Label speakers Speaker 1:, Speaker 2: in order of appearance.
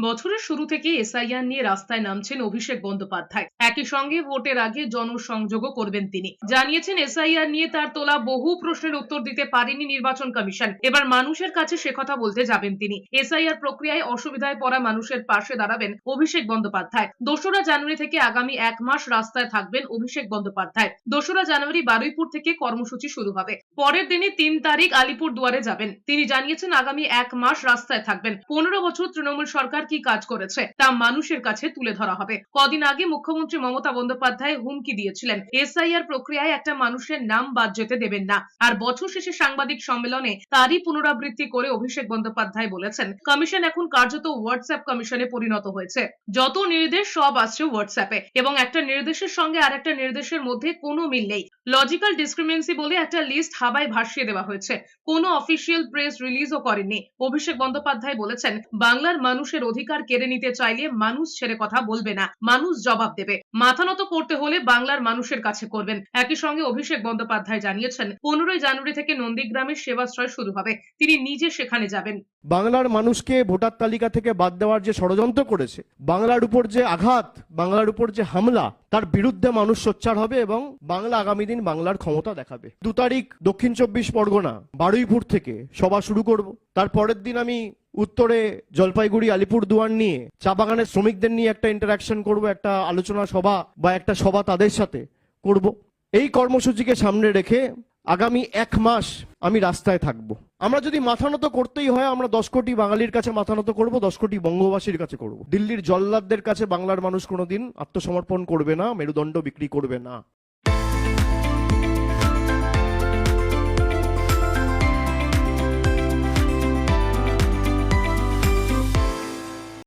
Speaker 1: বছরের শুরু থেকে এসআইআর নিয়ে রাস্তায় নামছেন অভিষেক বন্দ্যোপাধ্যায়। একই সঙ্গে ভোটের আগে জনসংযোগও করবেন তিনি। জানিয়েছেন এসআইআর নিয়ে তার তোলা বহু প্রশ্নের উত্তর দিতে পারেনি নির্বাচন কমিশন, এবার মানুষের কাছে সে কথা বলতে যাবেন তিনি। এসআইআর প্রক্রিয়ায় অসুবিধায় পড়া মানুষের পাশে দাঁড়াবেন অভিষেক বন্দ্যোপাধ্যায়। 2রা জানুয়ারি থেকে আগামী 1 মাস রাস্তায় থাকবেন অভিষেক বন্দ্যোপাধ্যায়। 2রা জানুয়ারি বারুইপুর থেকে কর্মসূচি শুরু হবে। পরের দিনই 3 তারিখ আলিপুর দুয়ারে যাবেন। তিনি জানিয়েছেন আগামী 1 মাস রাস্তায় থাকবেন। 15 বছর তৃণমূল সরকার কি কাজ করেছে তা মানুষের কাছে তুলে ধরা হবে। কদিন আগে মুখ্যমন্ত্রী মমতা বন্দ্যোপাধ্যায় হুমকি দিয়েছিলেন এসআইআর প্রক্রিয়ায় একটা মানুষের নাম বাদ যেতে দেবেন না। আর বছর শেষে সাংবাদিক সম্মেলনে তারই পুনরাবৃত্তি করে অভিষেক বন্দ্যোপাধ্যায় বলেছেন কমিশন এখন কার্যত হোয়াটসঅ্যাপ কমিশনে পরিণত হয়েছে। যত নির্দেশ সব আসছে হোয়াটসঅ্যাপে এবং একটা নির্দেশের সঙ্গে আর একটা নির্দেশের মধ্যে কোনো মিল নেই। লজিক্যাল ডিসক্রিমিনেন্সি বলে একটা লিস্ট হাওয়ায় ভাসিয়ে দেওয়া হয়েছে। কোনো অফিসিয়াল প্রেস রিলিজও করেননি। অভিষেক বন্দ্যোপাধ্যায় বলেছেন বাংলার মানুষের অধিকার কেড়ে নিতে চাইলে মানুষ ছেড়ে কথা বলবে না, মানুষ জবাব দেবে। মাথা নত করতে হলে বাংলার মানুষের কাছে করবেন। একই সঙ্গে অভিষেক বন্দ্যোপাধ্যায় জানিয়েছেন 15 জানুয়ারি থেকে নন্দীগ্রামের সেবাশ্রয় শুরু হবে, তিনি নিজে সেখানে যাবেন।
Speaker 2: বাংলার মানুষকে ভোটার তালিকা থেকে বাদ দেওয়ার যে ষড়যন্ত্র করেছে, বাংলার উপর যে আঘাত, বাংলার উপর যে হামলা, তার বিরুদ্ধে মানুষ সোচ্চার হবে এবং বাংলা আগামী দিন বাংলার ক্ষমতা দেখাবে। 2 তারিখ দক্ষিণ 24 পরগনা বারুইপুর থেকে সভা শুরু করব। তার পরের দিন আমি উত্তরে জলপাইগুড়ি আলিপুর দুয়ার নিয়ে চা বাগানের শ্রমিকদের নিয়ে একটা ইন্টারাকশন করব, একটা আলোচনা সভা বা একটা সভা তাদের সাথে করব। এই কর্মসূচিকে সামনে রেখে আগামী 1 মাস আমি রাস্তায় থাকব। আমরা যদি মাথা নত করতেই হয়, আমরা 10 কোটি বাঙালির কাছে মাথা নত করবো, 10 কোটি বঙ্গবাসীর কাছে করব। দিল্লির জল্লাদদের কাছে বাংলার মানুষ কোনোদিন আত্মসমর্পণ করবে না, মেরুদণ্ড বিক্রি করবে না।